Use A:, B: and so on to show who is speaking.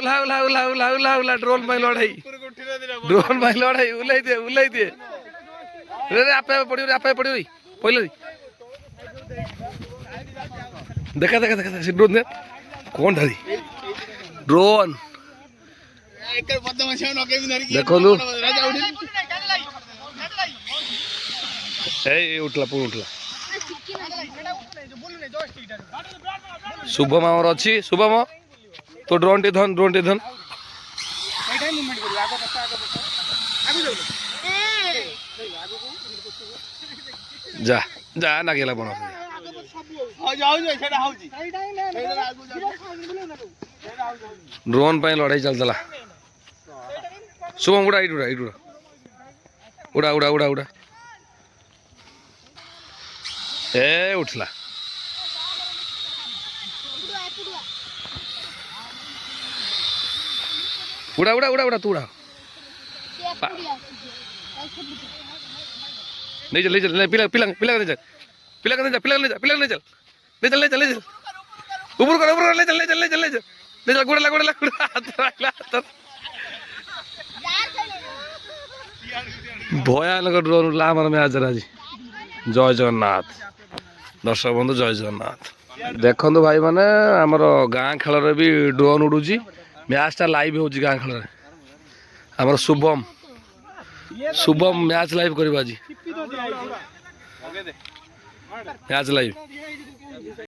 A: उला उला उला उला उला उला ड्रोन भाई लड़ाई उलाई दे रे रे आपे पड़ियो पहिले देखा से ड्रोन दे कौन धरी ड्रोन देखो लू उठला पुणी उठला शुभम आमर अच्छी शुभम तो ड्रोन टी धन जा जा ना गेला बन ड्रोन पे लड़ाई चलता शुभम उड़ा उड़ा उड़ा उड़ा उड़ा उड़ा ए उठला उड़ा उड़ा उड़ा उड़ा तू उड़ा नहीं चल पिला पिला पिला नहीं चल पिला नहीं चल ऊपर कर ले चल गुड़ा भयानक ड्रोन उड़ला आमार मैच आज जय जगन्नाथ दर्शक बंधु जय जगन्नाथ देखु भाई माने आमर गाँ खेल भी ड्रोन उड़ूची मैचटा लाइव हो गाँ खेल आमर शुभम मैच लाइव कर आज मैच लाइव